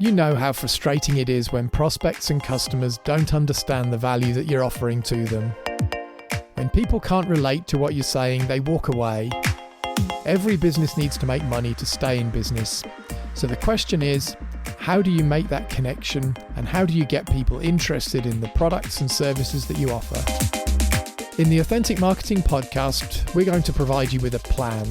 You know how frustrating it is when prospects and customers don't understand the value that you're offering to them. When people can't relate to what you're saying, they walk away. Every business needs to make money to stay in business. So the question is, how do you make that connection and how do you get people interested in the products and services that you offer? In the Authentic Marketing Podcast, we're going to provide you with a plan.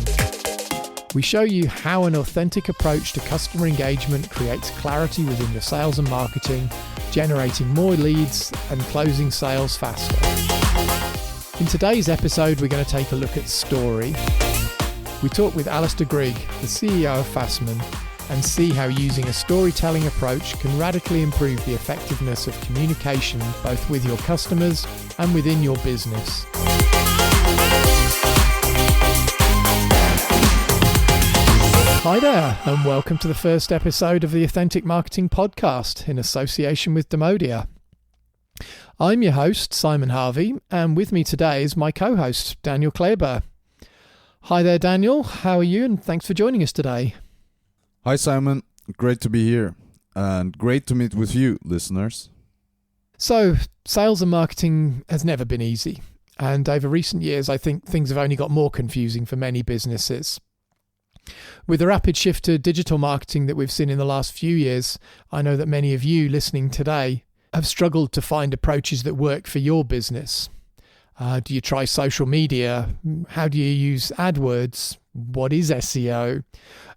We show you how an authentic approach to customer engagement creates clarity within your sales and marketing, generating more leads and closing sales faster. In today's episode, we're going to take a look at story. We talk with Alister Grigg, the CEO of Fastman, and see how using a storytelling approach can radically improve the effectiveness of communication both with your customers and within your business. Hi there, and welcome to the first episode of the Authentic Marketing Podcast in association with Demodia. I'm your host, Simon Harvey, and with me today is my co-host, Daniel Kleber. Hi there, Daniel. How are you? And thanks for joining us today. Hi, Simon. Great to be here, and great to meet with you, listeners. So, sales and marketing has never been easy, and over recent years, I think things have only got more confusing for many businesses. With the rapid shift to digital marketing that we've seen in the last few years, I know that many of you listening today have struggled to find approaches that work for your business. Do you try social media? How do you use AdWords? What is SEO?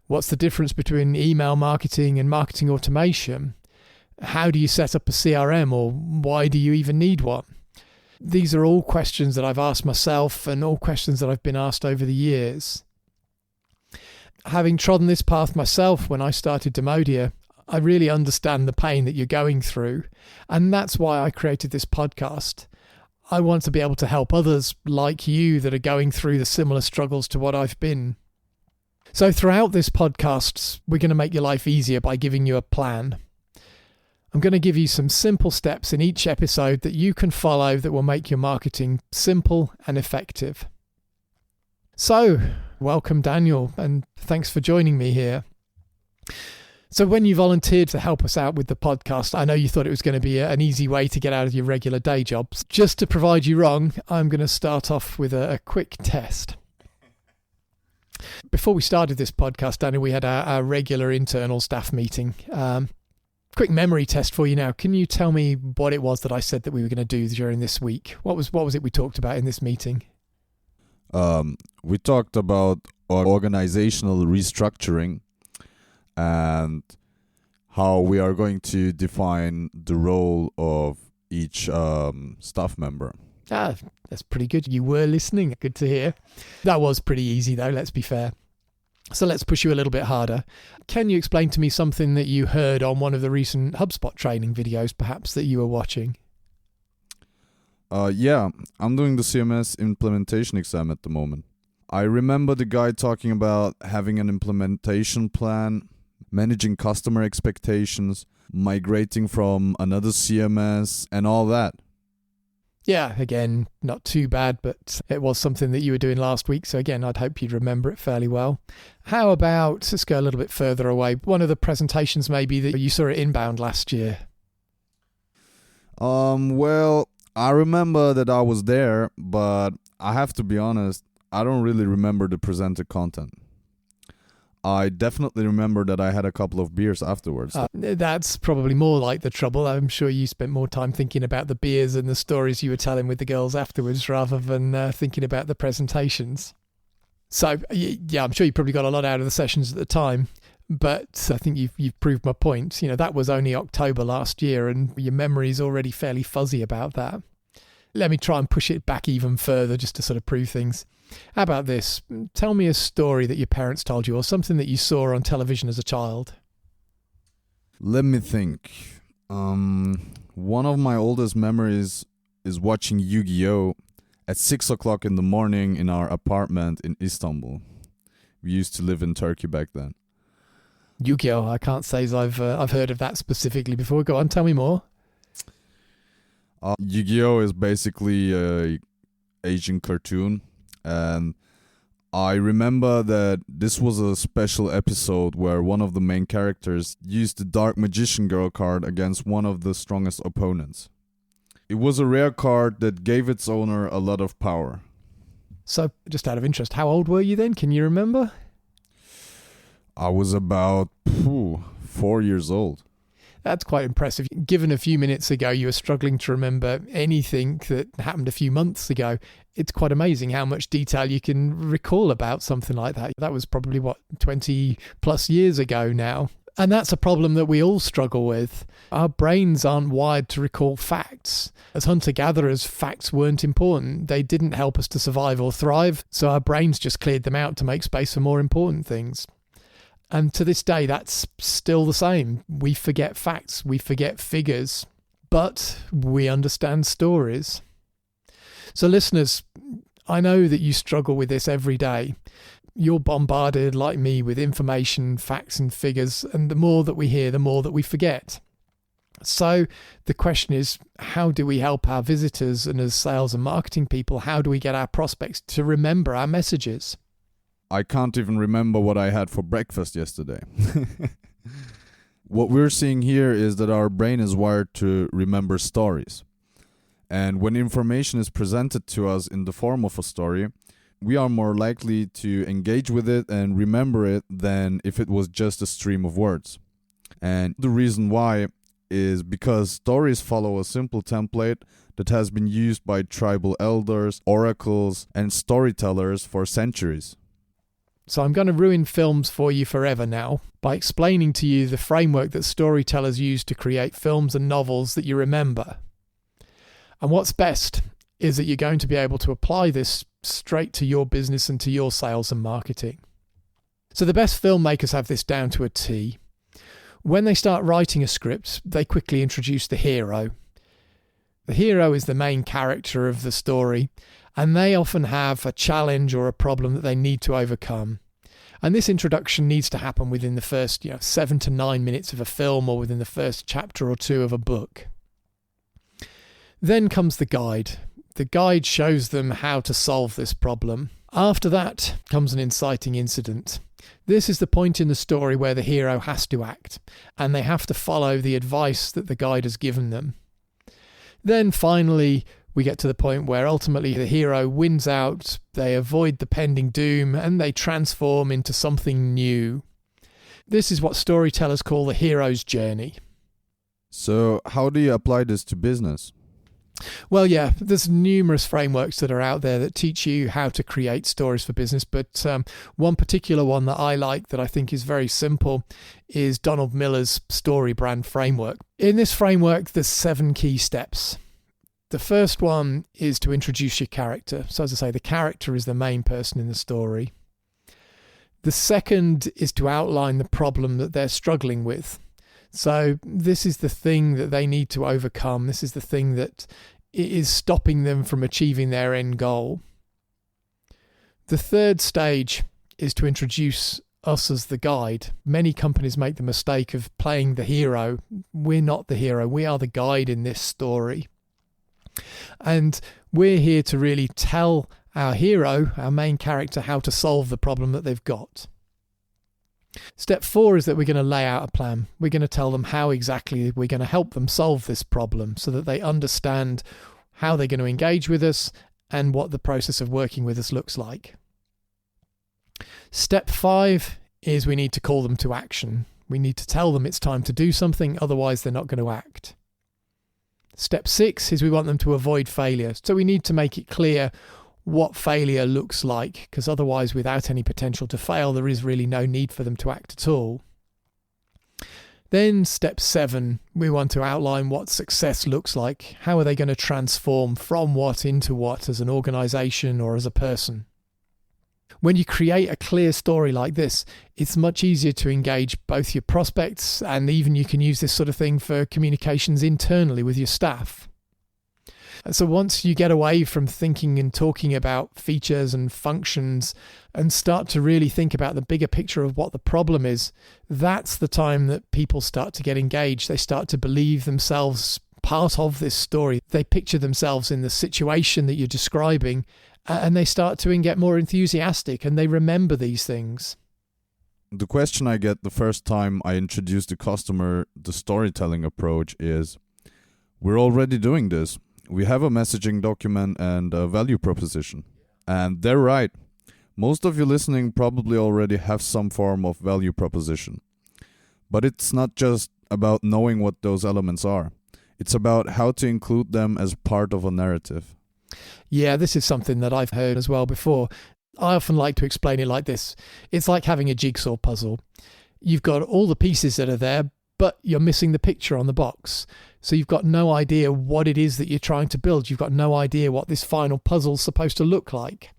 What's the difference between email marketing and marketing automation? How do you set up a CRM, or why do you even need one? These are all questions that I've asked myself and all questions that I've been asked over the years. Having trodden this path myself when I started Demodia, I really understand the pain that you're going through, and that's why I created this podcast. I want to be able to help others like you that are going through the similar struggles to what I've been. So throughout this podcast, we're going to make your life easier by giving you a plan. I'm going to give you some simple steps in each episode that you can follow that will make your marketing simple and effective. So, welcome, Daniel, and thanks for joining me here. So when you volunteered to help us out with the podcast, I know you thought it was going to be an easy way to get out of your regular day jobs. Just to provide you wrong, I'm going to start off with a quick test. Before we started this podcast, Daniel, we had our regular internal staff meeting. Quick memory test for you now. Can you tell me what it was that I said that we were going to do during this week? What was it we talked about in this meeting? We talked about organizational restructuring and how we are going to define the role of each staff member. That's pretty good. You were listening. Good to hear. That was pretty easy, though, let's be fair. So let's push you a little bit harder. Can you explain to me something that you heard on one of the recent HubSpot training videos, perhaps, that you were watching? Yeah, I'm doing the CMS implementation exam at the moment. I remember the guy talking about having an implementation plan, managing customer expectations, migrating from another CMS, and all that. Yeah, again, not too bad, but it was something that you were doing last week. So again, I'd hope you'd remember it fairly well. How about, let's go a little bit further away, one of the presentations maybe that you saw at Inbound last year? Well, I remember that I was there, but I have to be honest, I don't really remember the presented content. I definitely remember that I had a couple of beers afterwards. That's probably more like the trouble. I'm sure you spent more time thinking about the beers and the stories you were telling with the girls afterwards rather than thinking about the presentations. So, yeah, I'm sure you probably got a lot out of the sessions at the time. But I think you've proved my point. You know, that was only October last year and your memory's already fairly fuzzy about that. Let me try and push it back even further just to sort of prove things. How about this? Tell me a story that your parents told you or something that you saw on television as a child. Let me think. One of my oldest memories is watching Yu-Gi-Oh! At 6 o'clock in the morning in our apartment in Istanbul. We used to live in Turkey back then. Yu-Gi-Oh! I can't say as I've heard of that specifically before. Go on, tell me more. Yu-Gi-Oh! Is basically a Asian cartoon, and I remember that this was a special episode where one of the main characters used the Dark Magician Girl card against one of the strongest opponents. It was a rare card that gave its owner a lot of power. So, just out of interest, how old were you then? Can you remember? I was about 4 years old. That's quite impressive. Given a few minutes ago you were struggling to remember anything that happened a few months ago, it's quite amazing how much detail you can recall about something like that. That was probably, 20 plus years ago now. And that's a problem that we all struggle with. Our brains aren't wired to recall facts. As hunter-gatherers, facts weren't important. They didn't help us to survive or thrive, so our brains just cleared them out to make space for more important things. And to this day, that's still the same. We forget facts, we forget figures, but we understand stories. So listeners, I know that you struggle with this every day. You're bombarded, like me, with information, facts and figures, and the more that we hear, the more that we forget. So the question is, how do we help our visitors, and as sales and marketing people, how do we get our prospects to remember our messages? I can't even remember what I had for breakfast yesterday. What we're seeing here is that our brain is wired to remember stories. And when information is presented to us in the form of a story, we are more likely to engage with it and remember it than if it was just a stream of words. And the reason why is because stories follow a simple template that has been used by tribal elders, oracles, and storytellers for centuries. So I'm going to ruin films for you forever now by explaining to you the framework that storytellers use to create films and novels that you remember. And what's best is that you're going to be able to apply this straight to your business and to your sales and marketing. So the best filmmakers have this down to a T. When they start writing a script, they quickly introduce the hero. The hero is the main character of the story, and they often have a challenge or a problem that they need to overcome. And this introduction needs to happen within the first 7 to 9 minutes of a film, or within the first chapter or two of a book. Then comes the guide. The guide shows them how to solve this problem. After that comes an inciting incident. This is the point in the story where the hero has to act, and they have to follow the advice that the guide has given them. Then finally, we get to the point where ultimately the hero wins out, they avoid the pending doom, and they transform into something new. This is what storytellers call the hero's journey. So how do you apply this to business? Well, yeah, there's numerous frameworks that are out there that teach you how to create stories for business, but one particular one that I like that I think is very simple is Donald Miller's story brand framework. In this framework, there's 7 key steps. The first one is to introduce your character. So as I say, the character is the main person in the story. The second is to outline the problem that they're struggling with. So this is the thing that they need to overcome. This is the thing that is stopping them from achieving their end goal. The third stage is to introduce us as the guide. Many companies make the mistake of playing the hero. We're not the hero. We are the guide in this story. And we're here to really tell our hero, our main character, how to solve the problem that they've got. Step 4 is that we're going to lay out a plan. We're going to tell them how exactly we're going to help them solve this problem so that they understand how they're going to engage with us and what the process of working with us looks like. Step 5 is we need to call them to action. We need to tell them it's time to do something, otherwise they're not going to act. Step 6 is we want them to avoid failure. So we need to make it clear what failure looks like, because otherwise, without any potential to fail, there is really no need for them to act at all. Then step 7, we want to outline what success looks like. How are they going to transform from what into what as an organization or as a person? When you create a clear story like this, it's much easier to engage both your prospects, and even you can use this sort of thing for communications internally with your staff. So once you get away from thinking and talking about features and functions and start to really think about the bigger picture of what the problem is, that's the time that people start to get engaged. They start to believe themselves part of this story. They picture themselves in the situation that you're describing, and they start to get more enthusiastic and they remember these things. The question I get the first time I introduce the customer the storytelling approach is, we're already doing this. We have a messaging document and a value proposition. And they're right. Most of you listening probably already have some form of value proposition. But it's not just about knowing what those elements are. It's about how to include them as part of a narrative. Yeah, this is something that I've heard as well before. I often like to explain it like this. It's like having a jigsaw puzzle. You've got all the pieces that are there, but you're missing the picture on the box. So you've got no idea what it is that you're trying to build. You've got no idea what this final puzzle's supposed to look like.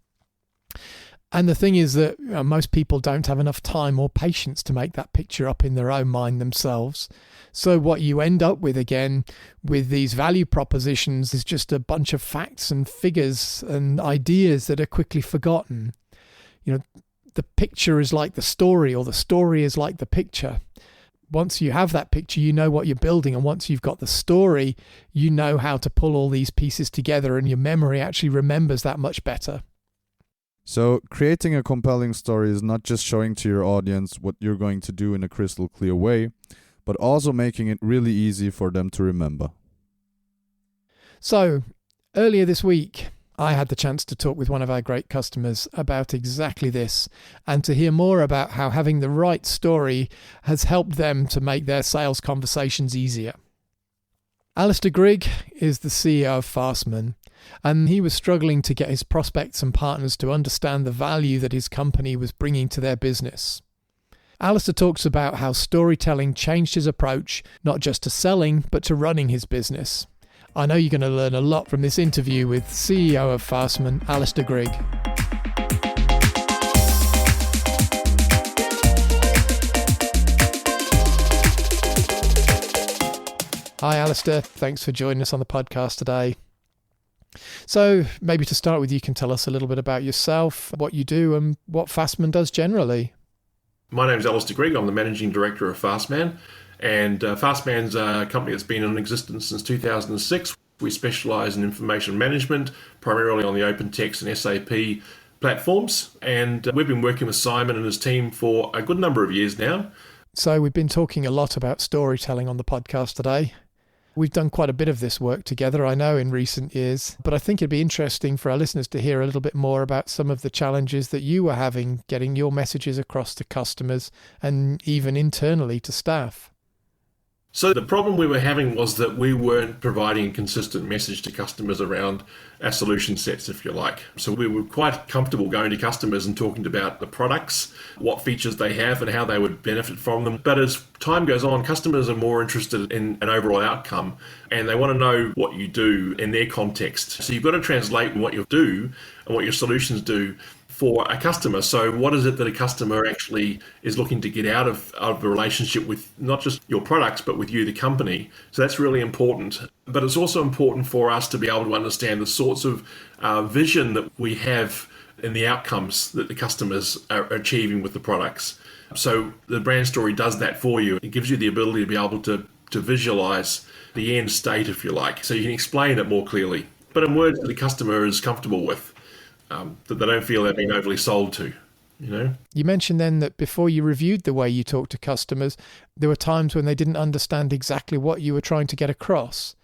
And the thing is that most people don't have enough time or patience to make that picture up in their own mind themselves. So what you end up with again with these value propositions is just a bunch of facts and figures and ideas that are quickly forgotten. You know, the picture is like the story, or the story is like the picture. Once you have that picture, you know what you're building. And once you've got the story, you know how to pull all these pieces together, and your memory actually remembers that much better. So creating a compelling story is not just showing to your audience what you're going to do in a crystal clear way, but also making it really easy for them to remember. So earlier this week, I had the chance to talk with one of our great customers about exactly this, and to hear more about how having the right story has helped them to make their sales conversations easier. Alister Grigg is the CEO of Fastman, and he was struggling to get his prospects and partners to understand the value that his company was bringing to their business. Alister talks about how storytelling changed his approach, not just to selling, but to running his business. I know you're going to learn a lot from this interview with CEO of Fastman, Alister Grigg. Hi Alister, thanks for joining us on the podcast today. So maybe to start with, you can tell us a little bit about yourself, what you do and what Fastman does generally. My name's Alister Grigg. I'm the Managing Director of Fastman. And Fastman's a company that's been in existence since 2006. We specialise in information management, primarily on the OpenText and SAP platforms. And we've been working with Simon and his team for a good number of years now. So we've been talking a lot about storytelling on the podcast today. We've done quite a bit of this work together, I know, in recent years, but I think it'd be interesting for our listeners to hear a little bit more about some of the challenges that you were having getting your messages across to customers and even internally to staff. So the problem we were having was that we weren't providing a consistent message to customers around our solution sets, if you like. So we were quite comfortable going to customers and talking about the products, what features they have and how they would benefit from them. But as time goes on, customers are more interested in an overall outcome and they want to know what you do in their context. So you've got to translate what you do and what your solutions do for a customer. So what is it that a customer actually is looking to get out of a relationship with not just your products, but with you, the company? So that's really important. But it's also important for us to be able to understand the sorts of vision that we have in the outcomes that the customers are achieving with the products. So the brand story does that for you. It gives you the ability to be able to visualize the end state, if you like, so you can explain it more clearly, but in words that the customer is comfortable with. That they don't feel they're being overly sold to, you know? You mentioned then that before you reviewed the way you talk to customers, there were times when they didn't understand exactly what you were trying to get across.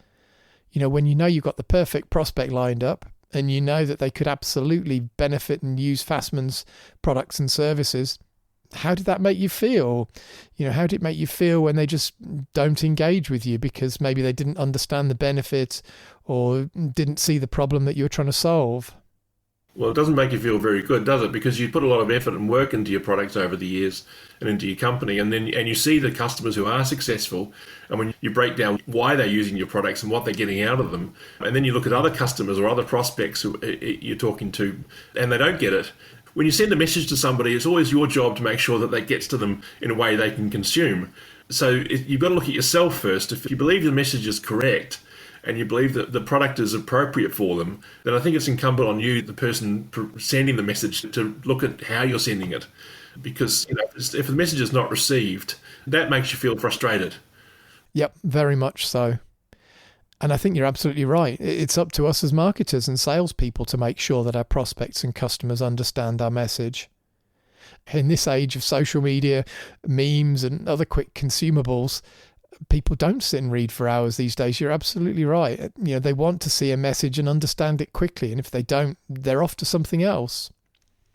You know, when you know you've got the perfect prospect lined up and you know that they could absolutely benefit and use Fastman's products and services, how did that make you feel? You know, how did it make you feel when they just don't engage with you because maybe they didn't understand the benefit or didn't see the problem that you were trying to solve? Well, it doesn't make you feel very good, does it? Because you put a lot of effort and work into your products over the years and into your company, and you see the customers who are successful, and when you break down why they're using your products and what they're getting out of them, and then you look at other customers or other prospects who you're talking to, and they don't get it. When you send a message to somebody, it's always your job to make sure that that gets to them in a way they can consume. So you've got to look at yourself first. If you believe the message is correct, and you believe that the product is appropriate for them, then I think it's incumbent on you, the person sending the message, to look at how you're sending it. Because if the message is not received, that makes you feel frustrated. Yep, very much so. And I think you're absolutely right. It's up to us as marketers and salespeople to make sure that our prospects and customers understand our message. In this age of social media, memes and other quick consumables, people don't sit and read for hours these days. You're absolutely right. They want to see a message and understand it quickly. And if they don't, they're off to something else.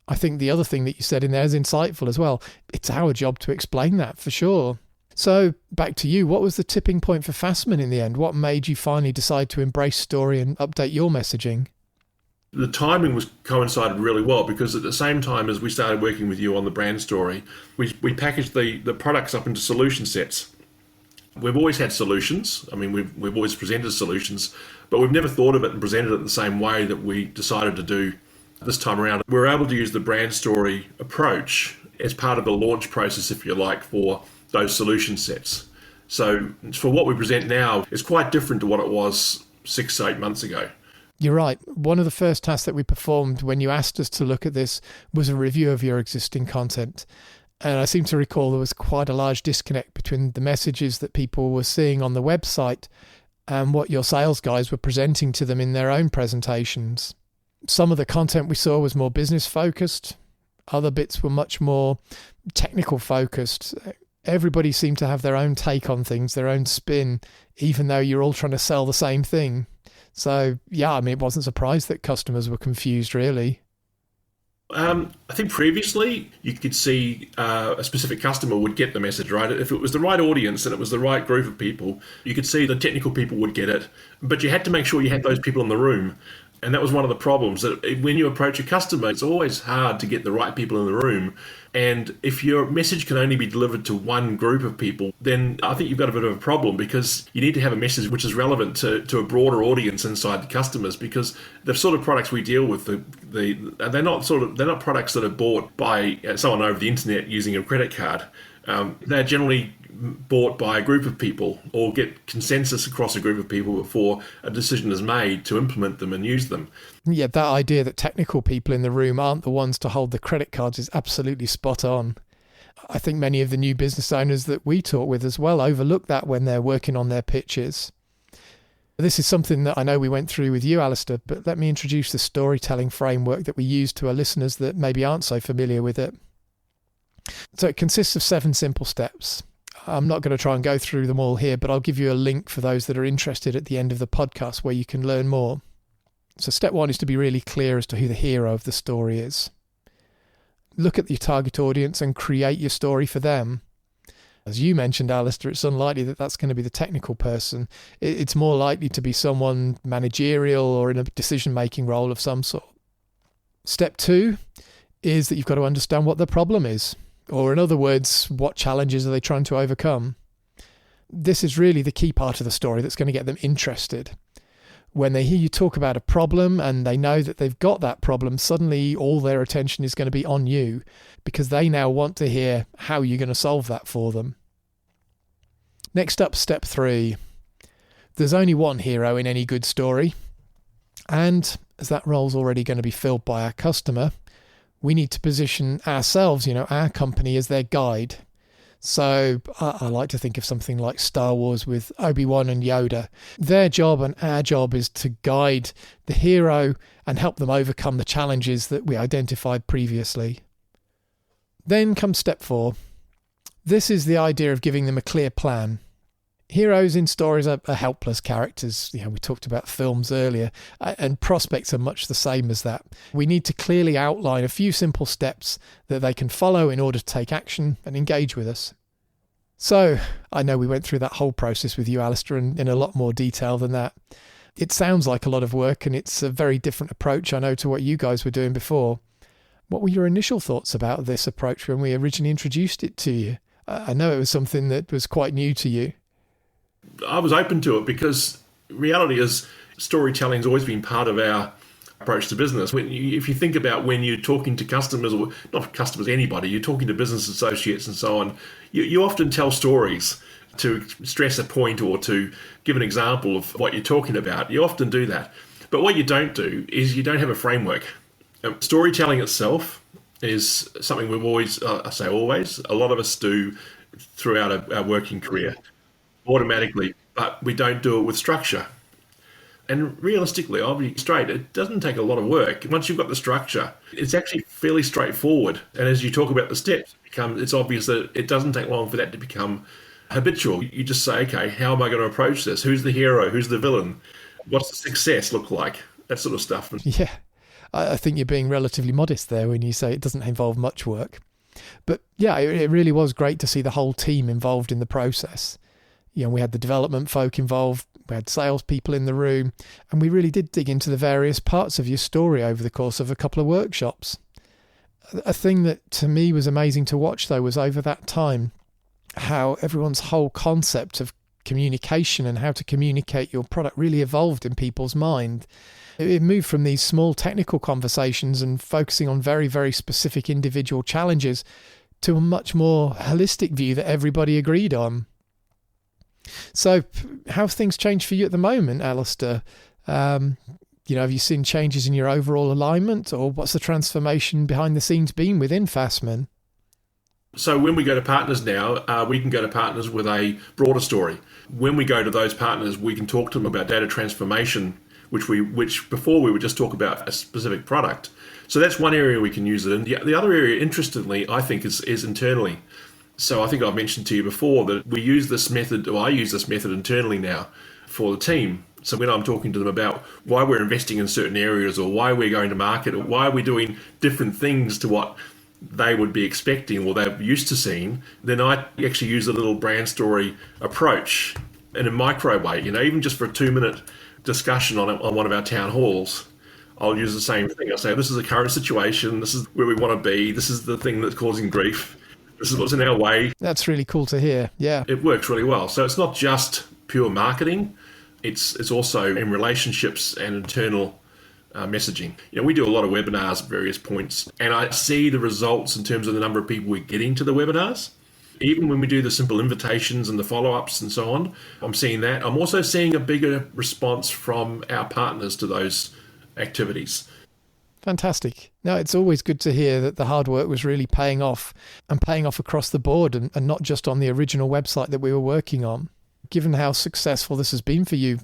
I think the other thing that you said in there is insightful as well. It's our job to explain that for sure. So back to you. What was the tipping point for Fastman in the end? What made you finally decide to embrace story and update your messaging? The timing coincided really well, because at the same time as we started working with you on the brand story, we packaged the products up into solution sets. We've always had solutions. I mean, we've always presented solutions, but we've never thought of it and presented it the same way that we decided to do this time around. We're able to use the brand story approach as part of the launch process, if you like, for those solution sets. So for what we present now, it's quite different to what it was 6 to 8 months ago. You're right. One of the first tasks that we performed when you asked us to look at this was a review of your existing content. And I seem to recall there was quite a large disconnect between the messages that people were seeing on the website and what your sales guys were presenting to them in their own presentations. Some of the content we saw was more business focused. Other bits were much more technical focused. Everybody seemed to have their own take on things, their own spin, even though you're all trying to sell the same thing. So, yeah, I mean, it wasn't surprised that customers were confused, really. I think previously you could see a specific customer would get the message, right? If it was the right audience and it was the right group of people, you could see the technical people would get it, but you had to make sure you had those people in the room. And that was one of the problems, that when you approach a customer, it's always hard to get the right people in the room. And if your message can only be delivered to one group of people, then I think you've got a bit of a problem, because you need to have a message which is relevant to a broader audience inside the customers, because the sort of products we deal with, they're not products that are bought by someone over the internet using a credit card. They're generally bought by a group of people, or get consensus across a group of people before a decision is made to implement them and use them. Yeah, that idea that technical people in the room aren't the ones to hold the credit cards is absolutely spot on. I think many of the new business owners that we talk with as well overlook that when they're working on their pitches. This is something that I know we went through with you, Alister, but let me introduce the storytelling framework that we use to our listeners that maybe aren't so familiar with it. So it consists of 7 simple steps. I'm not going to try and go through them all here, but I'll give you a link for those that are interested at the end of the podcast where you can learn more. So step 1 is to be really clear as to who the hero of the story is. Look at your target audience and create your story for them. As you mentioned, Alister, it's unlikely that that's going to be the technical person. It's more likely to be someone managerial or in a decision-making role of some sort. Step 2 is that you've got to understand what the problem is. Or in other words, what challenges are they trying to overcome? This is really the key part of the story that's going to get them interested. When they hear you talk about a problem and they know that they've got that problem, suddenly all their attention is going to be on you, because they now want to hear how you're going to solve that for them. Next up, step 3. There's only one hero in any good story. And as that role's already going to be filled by our customer, we need to position ourselves, our company, as their guide. So I like to think of something like Star Wars with Obi-Wan and Yoda. Their job and our job is to guide the hero and help them overcome the challenges that we identified previously. Then comes step 4. This is the idea of giving them a clear plan. Heroes in stories are helpless characters. We talked about films earlier, and prospects are much the same as that. We need to clearly outline a few simple steps that they can follow in order to take action and engage with us. So, I know we went through that whole process with you, Alister, in a lot more detail than that. It sounds like a lot of work, and it's a very different approach, I know, to what you guys were doing before. What were your initial thoughts about this approach when we originally introduced it to you? I know it was something that was quite new to you. I was open to it because reality is storytelling's always been part of our approach to business. If you think about when you're talking to customers, or not customers, anybody, you're talking to business associates and so on, you often tell stories to stress a point or to give an example of what you're talking about. You often do that. But what you don't do is you don't have a framework. Storytelling itself is something we've always, I say always, a lot of us do throughout our working career automatically, but we don't do it with structure. And realistically, I'll be straight, it doesn't take a lot of work. Once you've got the structure, it's actually fairly straightforward. And as you talk about the steps, it's obvious that it doesn't take long for that to become habitual. You just say, okay, how am I going to approach this? Who's the hero? Who's the villain? What's the success look like? That sort of stuff. Yeah, I think you're being relatively modest there when you say it doesn't involve much work. But yeah, it really was great to see the whole team involved in the process. You know, we had the development folk involved, we had salespeople in the room, and we really did dig into the various parts of your story over the course of a couple of workshops. A thing that to me was amazing to watch, though, was over that time, how everyone's whole concept of communication and how to communicate your product really evolved in people's mind. It moved from these small technical conversations and focusing on very, very specific individual challenges to a much more holistic view that everybody agreed on. So how have things changed for you at the moment, Alister? Have you seen changes in your overall alignment, or what's the transformation behind the scenes been within Fastman? So when we go to partners now, we can go to partners with a broader story. When we go to those partners, we can talk to them about data transformation, which before we would just talk about a specific product. So that's one area we can use it in. The other area, interestingly, I think is internally. So I think I've mentioned to you before that I use this method internally now for the team. So when I'm talking to them about why we're investing in certain areas, or why we're going to market, or why we're doing different things to what they would be expecting or they're used to seeing, then I actually use a little brand story approach in a micro way, even just for a 2-minute discussion on one of our town halls. I'll use the same thing. I'll say, this is the current situation, this is where we want to be, this is the thing that's causing grief, this is what's in our way. That's really cool to hear. Yeah. It works really well. So it's not just pure marketing, it's also in relationships and internal messaging. We do a lot of webinars at various points, and I see the results in terms of the number of people we're getting to the webinars. Even when we do the simple invitations and the follow-ups and so on, I'm seeing that. I'm also seeing a bigger response from our partners to those activities. Fantastic. Now, it's always good to hear that the hard work was really paying off, and paying off across the board, and not just on the original website that we were working on. Given how successful this has been for you,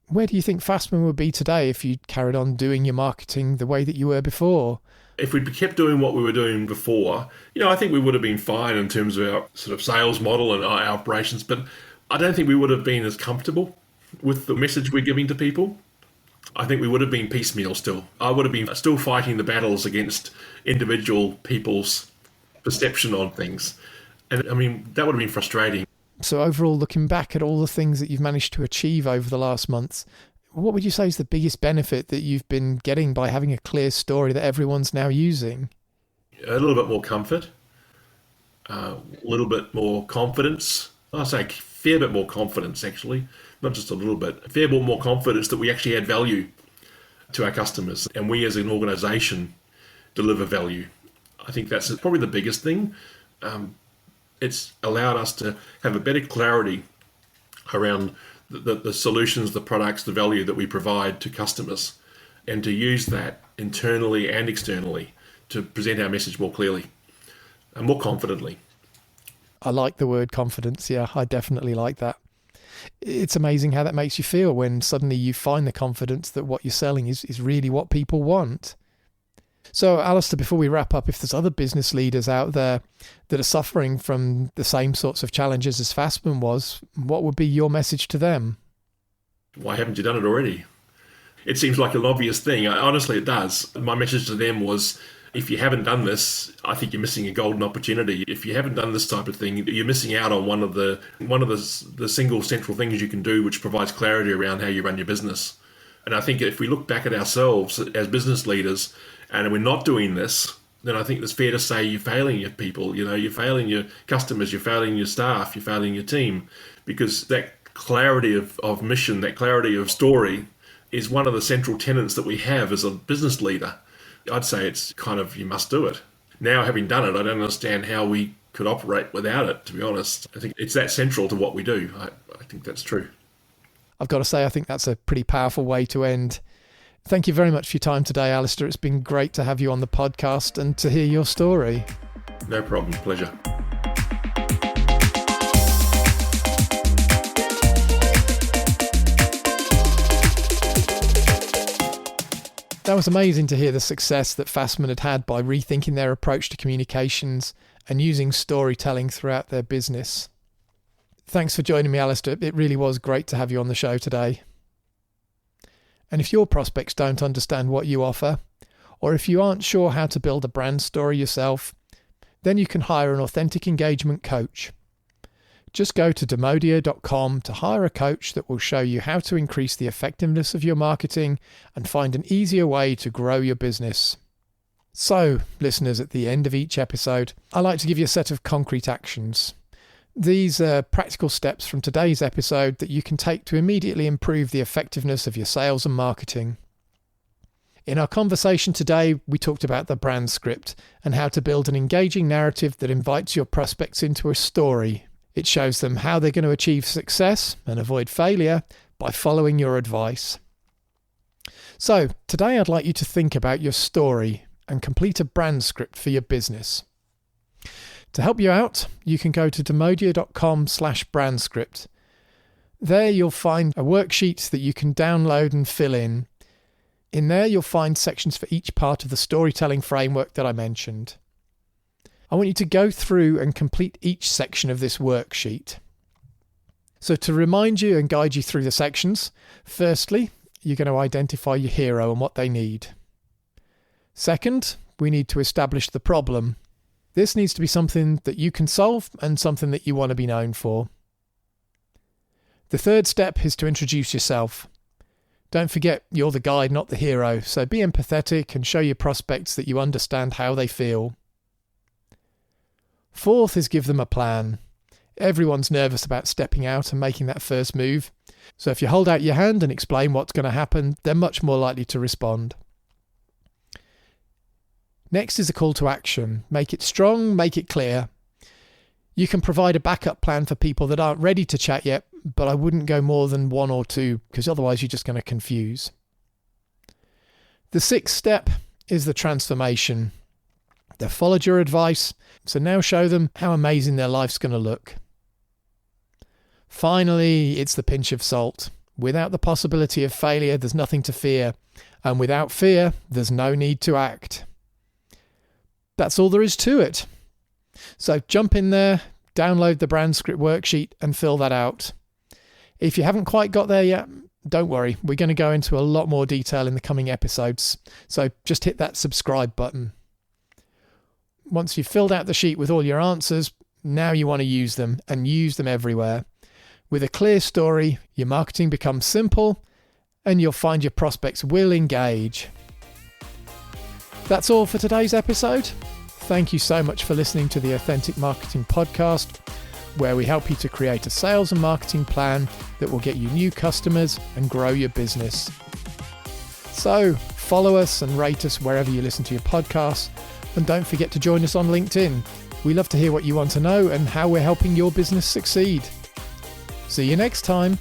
where do you think Fastman would be today if you carried on doing your marketing the way that you were before? If we'd kept doing what we were doing before, I think we would have been fine in terms of our sort of sales model and our operations, but I don't think we would have been as comfortable with the message we're giving to people. I think we would have been piecemeal still. I would have been still fighting the battles against individual people's perception on things. And that would have been frustrating. So overall, looking back at all the things that you've managed to achieve over the last months, what would you say is the biggest benefit that you've been getting by having a clear story that everyone's now using? A little bit more comfort, a little bit more confidence. I say a fair bit more confidence, actually, not just a little bit. A fair bit more confidence that we actually add value to our customers, and we as an organisation deliver value. I think that's probably the biggest thing. It's allowed us to have a better clarity around the solutions, the products, the value that we provide to customers, and to use that internally and externally to present our message more clearly and more confidently. I like the word confidence. Yeah, I definitely like that. It's amazing how that makes you feel when suddenly you find the confidence that what you're selling is really what people want. So, Alister, before we wrap up, if there's other business leaders out there that are suffering from the same sorts of challenges as Fastman was, what would be your message to them? Why haven't you done it already? It seems like an obvious thing. Honestly, it does. My message to them was, if you haven't done this, I think you're missing a golden opportunity. If you haven't done this type of thing, you're missing out on one of the single central things you can do, which provides clarity around how you run your business. And I think if we look back at ourselves as business leaders and we're not doing this, then I think it's fair to say you're failing your people. You're failing your customers, you're failing your staff, you're failing your team, because that clarity of mission, that clarity of story is one of the central tenets that we have as a business leader. I'd say it's kind of, you must do it. Now, having done it, I don't understand how we could operate without it, to be honest. I think it's that central to what we do. I think that's true. I've got to say, I think that's a pretty powerful way to end. Thank you very much for your time today, Alister. It's been great to have you on the podcast and to hear your story. No problem. Pleasure. That was amazing to hear the success that Fastman had by rethinking their approach to communications and using storytelling throughout their business. Thanks for joining me, Alister. It really was great to have you on the show today. And if your prospects don't understand what you offer, or if you aren't sure how to build a brand story yourself, then you can hire an authentic engagement coach. Just go to demodio.com to hire a coach that will show you how to increase the effectiveness of your marketing and find an easier way to grow your business. So, listeners, at the end of each episode, I like to give you a set of concrete actions. These are practical steps from today's episode that you can take to immediately improve the effectiveness of your sales and marketing. In our conversation today, we talked about the brand script and how to build an engaging narrative that invites your prospects into a story. It shows them how they're going to achieve success and avoid failure by following your advice. So, today I'd like you to think about your story and complete a brand script for your business. To help you out, you can go to demodio.com/brandscript. There you'll find a worksheet that you can download and fill in. In there you'll find sections for each part of the storytelling framework that I mentioned. I want you to go through and complete each section of this worksheet. So to remind you and guide you through the sections, firstly, you're going to identify your hero and what they need. Second, we need to establish the problem. This needs to be something that you can solve and something that you want to be known for. The third step is to introduce yourself. Don't forget you're the guide, not the hero, so be empathetic and show your prospects that you understand how they feel. Fourth is give them a plan. Everyone's nervous about stepping out and making that first move, so if you hold out your hand and explain what's going to happen, they're much more likely to respond. Next is a call to action. Make it strong, make it clear. You can provide a backup plan for people that aren't ready to chat yet, but I wouldn't go more than one or two because otherwise you're just going to confuse. The sixth step is the transformation. They've followed your advice, so now show them how amazing their life's going to look. Finally, it's the pinch of salt. Without the possibility of failure, there's nothing to fear. And without fear, there's no need to act. That's all there is to it. So jump in there, download the brand script worksheet and fill that out. If you haven't quite got there yet, don't worry. We're going to go into a lot more detail in the coming episodes. So just hit that subscribe button. Once you've filled out the sheet with all your answers, now you want to use them and use them everywhere. With a clear story, your marketing becomes simple and you'll find your prospects will engage. That's all for today's episode. Thank you so much for listening to the Authentic Marketing Podcast, where we help you to create a sales and marketing plan that will get you new customers and grow your business. So follow us and rate us wherever you listen to your podcasts. And don't forget to join us on LinkedIn. We love to hear what you want to know and how we're helping your business succeed. See you next time.